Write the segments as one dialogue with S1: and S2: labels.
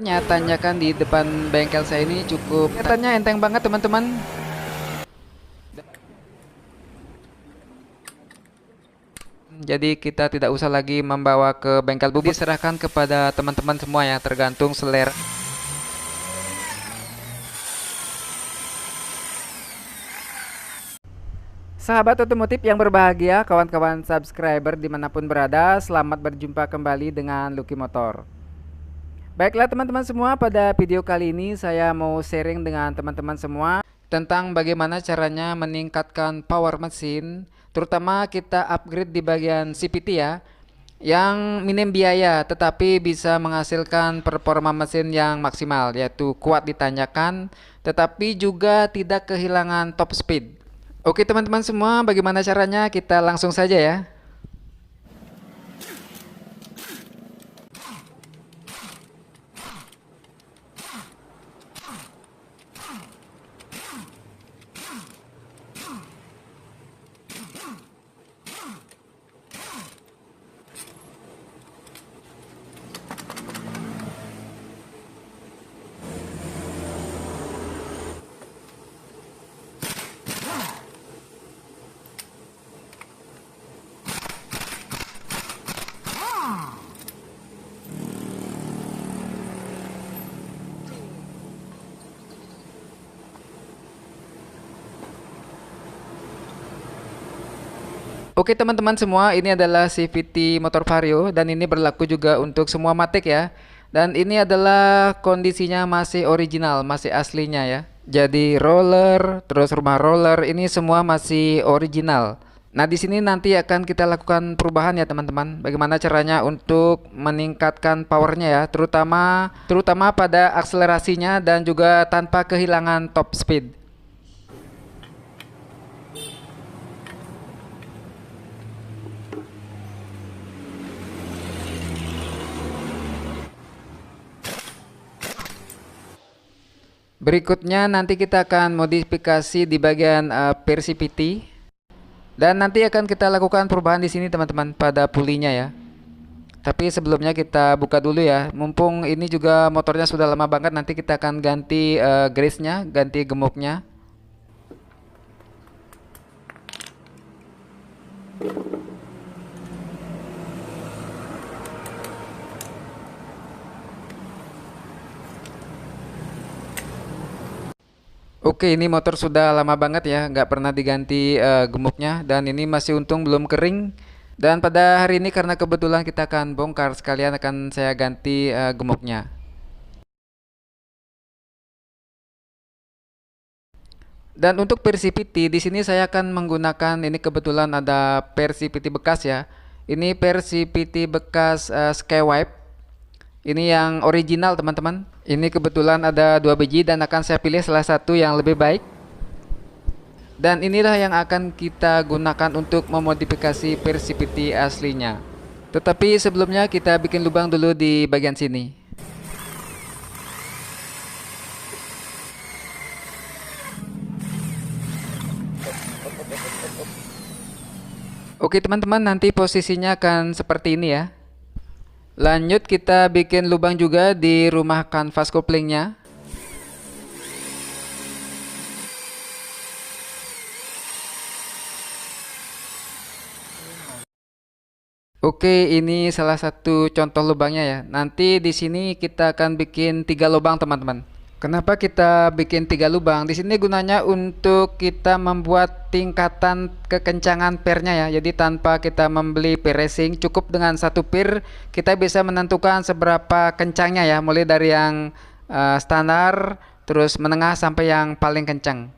S1: Selanjutnya tanjakan di depan bengkel saya ini cukup kelihatannya enteng banget teman-teman. Jadi kita tidak usah lagi membawa ke bengkel bubut, diserahkan kepada teman-teman semua ya, tergantung selera. Sahabat otomotif yang berbahagia, kawan-kawan subscriber dimanapun berada, selamat berjumpa kembali dengan Lucky Motor. Baiklah teman-teman semua, pada video kali ini saya mau sharing dengan teman-teman semua tentang bagaimana caranya meningkatkan power mesin, terutama kita upgrade di bagian CVT ya, yang minim biaya tetapi bisa menghasilkan performa mesin yang maksimal, yaitu kuat ditanjakan tetapi juga tidak kehilangan top speed. Oke teman-teman semua, bagaimana caranya? Kita langsung saja ya. Oke teman-teman semua, ini adalah CVT motor Vario dan ini berlaku juga untuk semua Matic ya. Dan ini adalah kondisinya masih original, masih aslinya ya. Jadi roller, terus rumah roller ini semua masih original. Nah, di sini nanti akan kita lakukan perubahan ya teman-teman. Bagaimana caranya untuk meningkatkan powernya ya, terutama pada akselerasinya dan juga tanpa kehilangan top speed. Berikutnya nanti kita akan modifikasi di bagian PRCPT dan nanti akan kita lakukan perubahan di sini teman-teman pada pulinya ya. Tapi sebelumnya kita buka dulu ya. Mumpung ini juga motornya sudah lama banget, nanti kita akan ganti grease-nya, ganti gemuknya. Oke, ini motor sudah lama banget ya, nggak pernah diganti gemuknya, dan ini masih untung belum kering. Dan pada hari ini karena kebetulan kita akan bongkar, sekalian akan saya ganti gemuknya. Dan untuk PRCPT di sini saya akan menggunakan, ini kebetulan ada PRCPT bekas ya. Ini PRCPT bekas Skywipe. Ini yang original teman-teman. Ini kebetulan ada 2 biji dan akan saya pilih salah satu yang lebih baik. Dan inilah yang akan kita gunakan untuk memodifikasi PRCPT aslinya. Tetapi sebelumnya kita bikin lubang dulu di bagian sini. Oke teman-teman, nanti posisinya akan seperti ini ya. Lanjut kita bikin lubang juga di rumah kanvas koplingnya. Oke, ini salah satu contoh lubangnya ya. Nanti di sini kita akan bikin 3 lubang teman-teman. Kenapa kita bikin 3 lubang? Di sini gunanya untuk kita membuat tingkatan kekencangan pernya ya. Jadi tanpa kita membeli per racing, cukup dengan satu per kita bisa menentukan seberapa kencangnya ya. Mulai dari yang standar, terus menengah sampai yang paling kencang.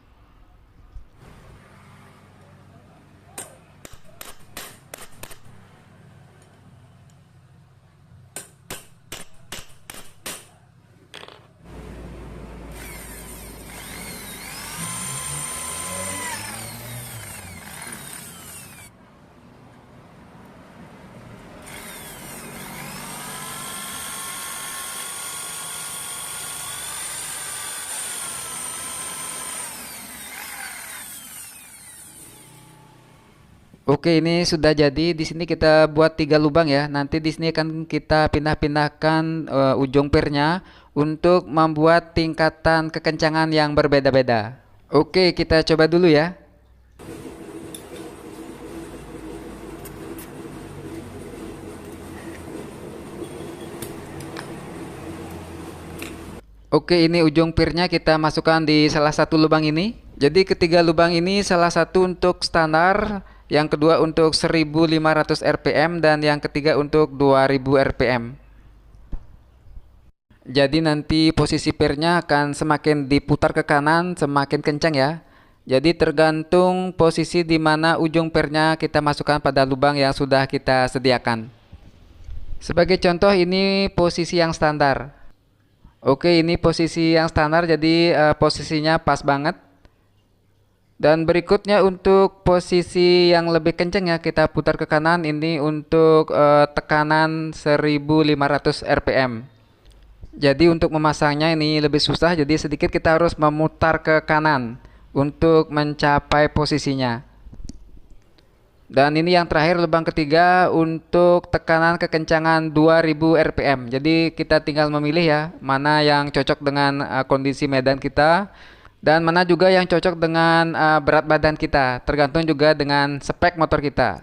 S1: Oke, ini sudah jadi. Di sini kita buat 3 lubang ya. Nanti di sini akan kita pindah-pindahkan ujung pernya untuk membuat tingkatan kekencangan yang berbeda-beda. Oke, kita coba dulu ya. Oke, ini ujung pirnya kita masukkan di salah satu lubang ini. Jadi ketiga lubang ini salah satu untuk standar, yang kedua untuk 1500 rpm, dan yang ketiga untuk 2000 rpm. Jadi nanti posisi pirnya akan semakin diputar ke kanan semakin kencang ya. Jadi tergantung posisi di mana ujung pirnya kita masukkan pada lubang yang sudah kita sediakan. Sebagai contoh ini posisi yang standar. Oke, ini posisi yang standar, jadi posisinya pas banget. Dan berikutnya untuk posisi yang lebih kencang ya, kita putar ke kanan. Ini untuk tekanan 1500 rpm. Jadi untuk memasangnya ini lebih susah, jadi sedikit kita harus memutar ke kanan untuk mencapai posisinya. Dan ini yang terakhir, lubang ketiga untuk tekanan kekencangan 2000 rpm. Jadi kita tinggal memilih ya, mana yang cocok dengan kondisi medan kita, dan mana juga yang cocok dengan berat badan kita, tergantung juga dengan spek motor kita.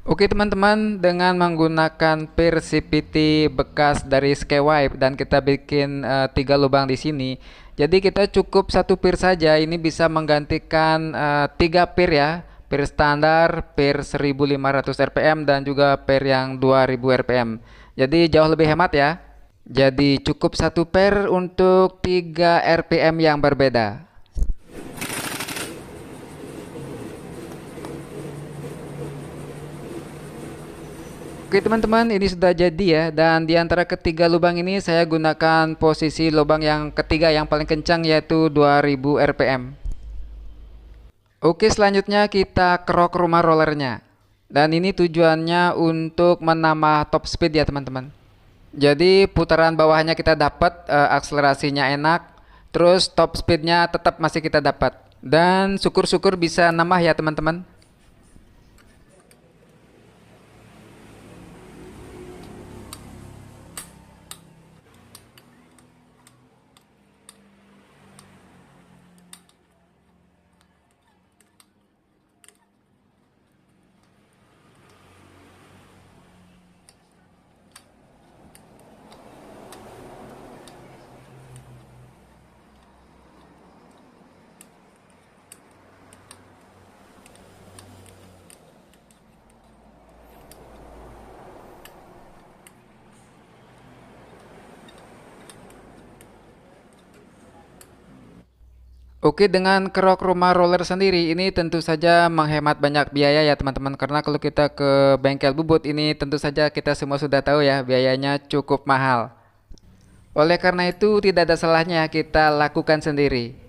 S1: Oke teman-teman, dengan menggunakan pir CVT bekas dari Skywise dan kita bikin 3 lubang di sini. Jadi kita cukup satu pir saja, ini bisa menggantikan 3 pir ya. Pir standar, pir 1500 rpm, dan juga pir yang 2000 rpm. Jadi jauh lebih hemat ya. Jadi cukup satu pir untuk 3 rpm yang berbeda. Oke teman-teman, ini sudah jadi ya. Dan di antara ketiga lubang ini saya gunakan posisi lubang yang ketiga yang paling kencang, yaitu 2000 rpm. Oke, selanjutnya kita kerok rumah rollernya. Dan ini tujuannya untuk menambah top speed ya teman-teman. Jadi putaran bawahnya kita dapat, akselerasinya enak, terus top speednya tetap masih kita dapat. Dan syukur-syukur bisa nambah ya teman-teman. Oke, dengan kerok rumah roller sendiri ini tentu saja menghemat banyak biaya ya teman-teman. Karena kalau kita ke bengkel bubut ini tentu saja kita semua sudah tahu ya, biayanya cukup mahal. Oleh karena itu tidak ada salahnya kita lakukan sendiri.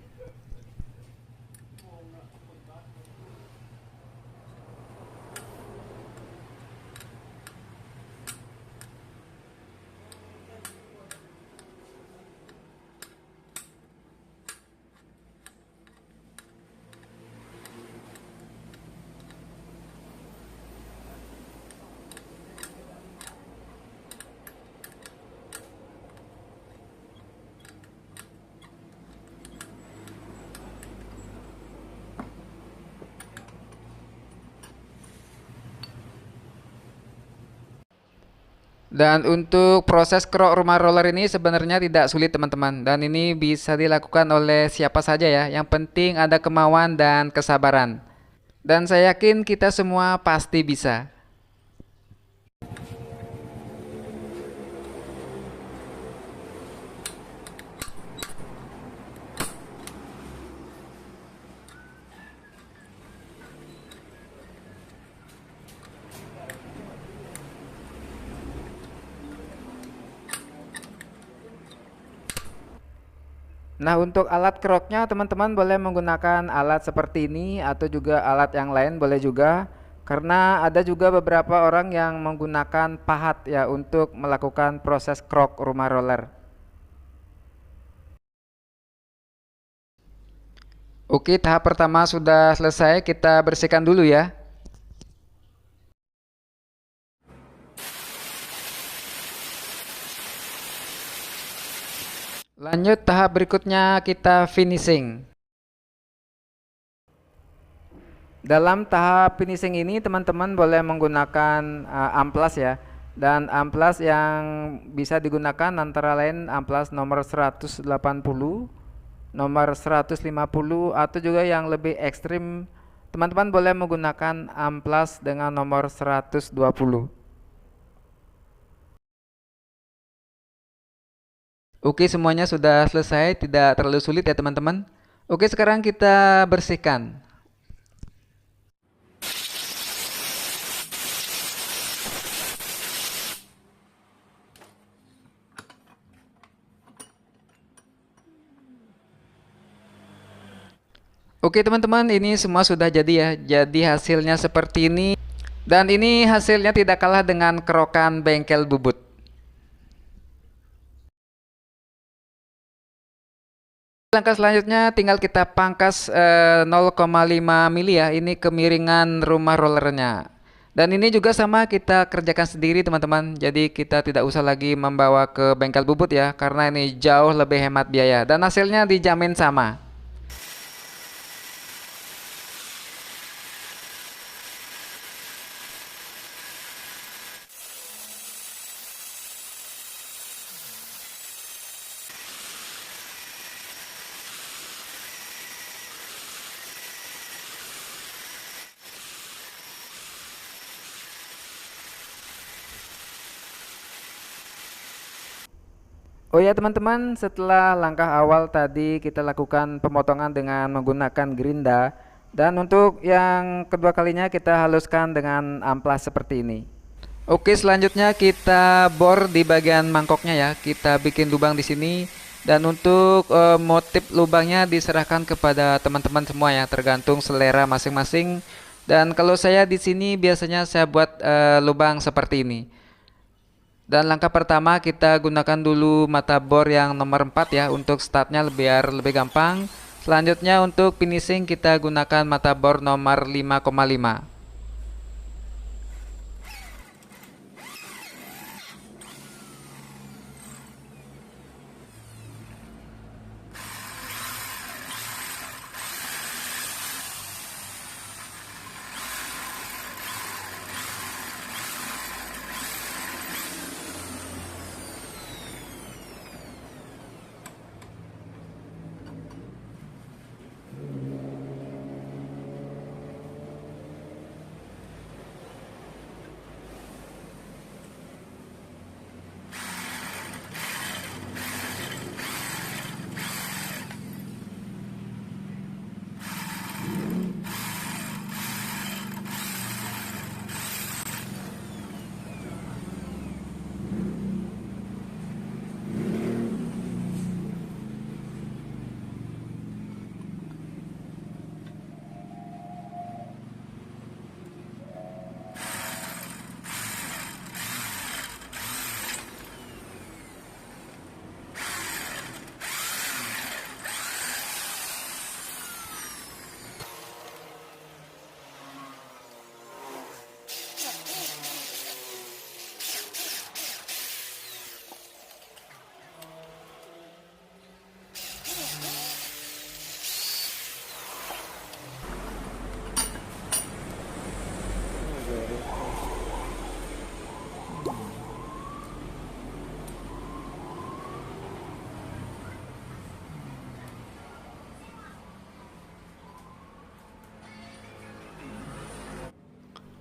S1: Dan untuk proses kerok rumah roller ini sebenarnya tidak sulit teman-teman. Dan ini bisa dilakukan oleh siapa saja ya. Yang penting ada kemauan dan kesabaran. Dan saya yakin kita semua pasti bisa. Nah, untuk alat keroknya teman-teman boleh menggunakan alat seperti ini atau juga alat yang lain boleh juga. Karena ada juga beberapa orang yang menggunakan pahat ya untuk melakukan proses krok rumah roller. Oke, tahap pertama sudah selesai, kita bersihkan dulu ya. Lanjut tahap berikutnya kita finishing. Dalam tahap finishing ini teman-teman boleh menggunakan amplas ya. Dan amplas yang bisa digunakan antara lain amplas nomor 180, nomor 150, atau juga yang lebih ekstrim teman-teman boleh menggunakan amplas dengan nomor 120. Oke, semuanya sudah selesai, tidak terlalu sulit ya teman-teman. Oke, sekarang kita bersihkan. Oke teman-teman, ini semua sudah jadi ya. Jadi hasilnya seperti ini. Dan ini hasilnya tidak kalah dengan kerokan bengkel bubut. Langkah selanjutnya tinggal kita pangkas 0,5 mili ya. Ini kemiringan rumah rollernya. Dan ini juga sama kita kerjakan sendiri teman-teman. Jadi kita tidak usah lagi membawa ke bengkel bubut ya. Karena ini jauh lebih hemat biaya. Dan hasilnya dijamin sama. Oh ya teman-teman, setelah langkah awal tadi kita lakukan pemotongan dengan menggunakan gerinda, dan untuk yang kedua kalinya kita haluskan dengan amplas seperti ini. Oke, selanjutnya kita bor di bagian mangkoknya ya. Kita bikin lubang di sini, dan untuk motif lubangnya diserahkan kepada teman-teman semua ya, tergantung selera masing-masing. Dan kalau saya di sini biasanya saya buat lubang seperti ini. Dan langkah pertama kita gunakan dulu mata bor yang nomor 4 ya untuk startnya biar lebih gampang. Selanjutnya untuk finishing kita gunakan mata bor nomor 5,5.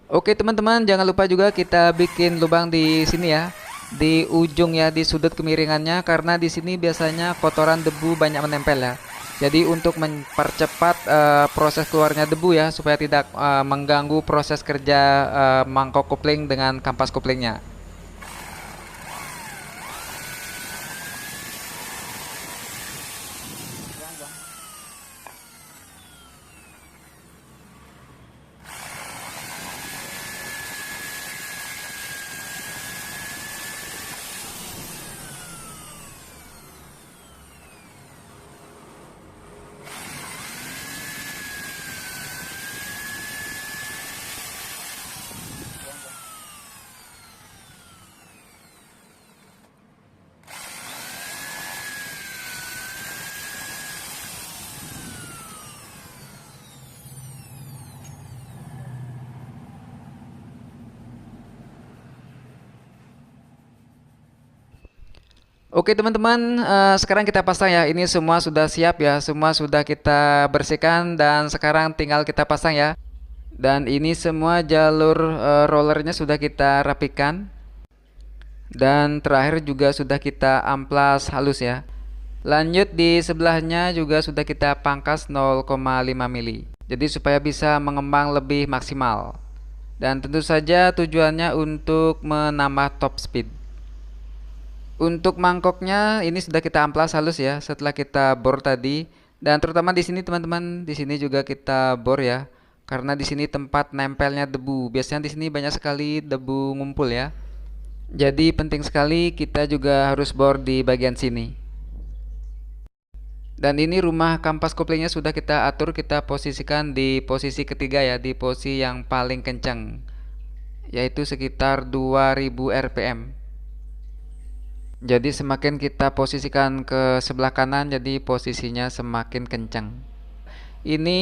S1: Oke teman-teman, jangan lupa juga kita bikin lubang di sini ya, di ujung ya, di sudut kemiringannya, karena di sini biasanya kotoran debu banyak menempel ya. Jadi untuk mempercepat proses keluarnya debu ya, supaya tidak mengganggu proses kerja mangkok kopling dengan kampas koplingnya. Oke teman-teman, sekarang kita pasang ya. Ini semua sudah siap ya, semua sudah kita bersihkan dan sekarang tinggal kita pasang ya. Dan ini semua jalur rollernya sudah kita rapikan. Dan terakhir juga sudah kita amplas halus ya. Lanjut di sebelahnya juga sudah kita pangkas 0,5 mili. Jadi supaya bisa mengembang lebih maksimal. Dan tentu saja tujuannya untuk menambah top speed. Untuk mangkoknya ini sudah kita amplas halus ya setelah kita bor tadi. Dan terutama di sini teman-teman, di sini juga kita bor ya. Karena di sini tempat nempelnya debu. Biasanya di sini banyak sekali debu ngumpul ya. Jadi penting sekali kita juga harus bor di bagian sini. Dan ini rumah kampas koplingnya sudah kita atur, kita posisikan di posisi ketiga ya, di posisi yang paling kencang, yaitu sekitar 2000 rpm. Jadi semakin kita posisikan ke sebelah kanan, jadi posisinya semakin kencang. Ini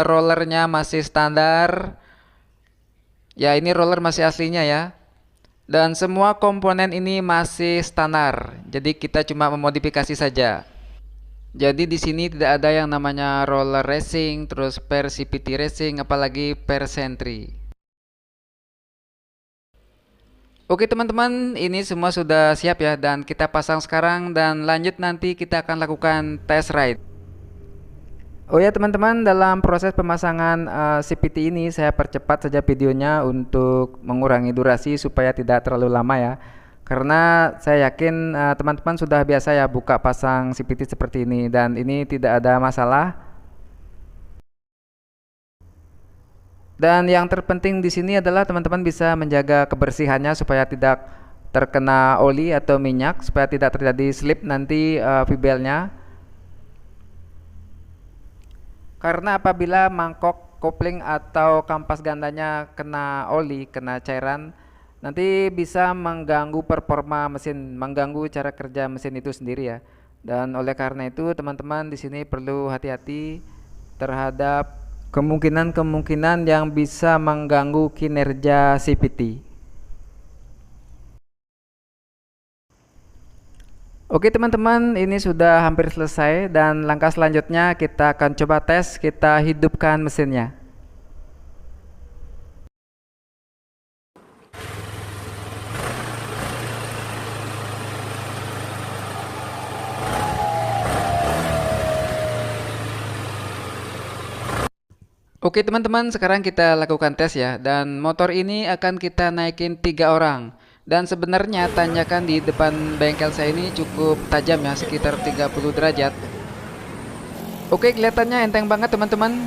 S1: rollernya masih standar. Ya, ini roller masih aslinya ya. Dan semua komponen ini masih standar. Jadi kita cuma memodifikasi saja. Jadi di sini tidak ada yang namanya roller racing, terus per CPT racing, apalagi per Sentry. Oke teman-teman, ini semua sudah siap ya dan kita pasang sekarang dan lanjut nanti kita akan lakukan test ride. Oh ya teman-teman, dalam proses pemasangan CPT ini saya percepat saja videonya untuk mengurangi durasi supaya tidak terlalu lama ya. Karena saya yakin teman-teman sudah biasa ya buka pasang CPT seperti ini dan ini tidak ada masalah. Dan yang terpenting di sini adalah teman-teman bisa menjaga kebersihannya supaya tidak terkena oli atau minyak, supaya tidak terjadi slip nanti V-belnya. Karena apabila mangkok kopling atau kampas gandanya kena oli, kena cairan, nanti bisa mengganggu performa mesin, mengganggu cara kerja mesin itu sendiri ya. Dan oleh karena itu teman-teman di sini perlu hati-hati terhadap kemungkinan-kemungkinan yang bisa mengganggu kinerja CPT. Oke teman-teman, ini sudah hampir selesai dan langkah selanjutnya kita akan coba tes, kita hidupkan mesinnya. Oke teman-teman, sekarang kita lakukan tes ya. Dan motor ini akan kita naikin 3 orang. Dan sebenarnya tanjakan di depan bengkel saya ini cukup tajam ya, sekitar 30 derajat. Oke, kelihatannya enteng banget teman-teman.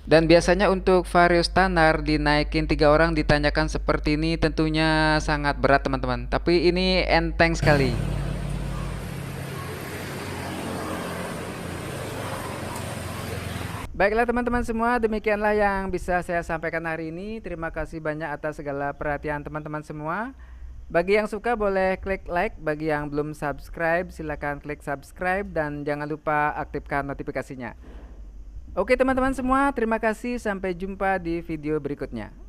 S1: Dan biasanya untuk vario standar dinaikin 3 orang ditanjakan seperti ini tentunya sangat berat teman-teman. Tapi ini enteng sekali. Baiklah teman-teman semua, demikianlah yang bisa saya sampaikan hari ini. Terima kasih banyak atas segala perhatian teman-teman semua. Bagi yang suka boleh klik like, bagi yang belum subscribe silahkan klik subscribe dan jangan lupa aktifkan notifikasinya. Oke teman-teman semua, terima kasih, sampai jumpa di video berikutnya.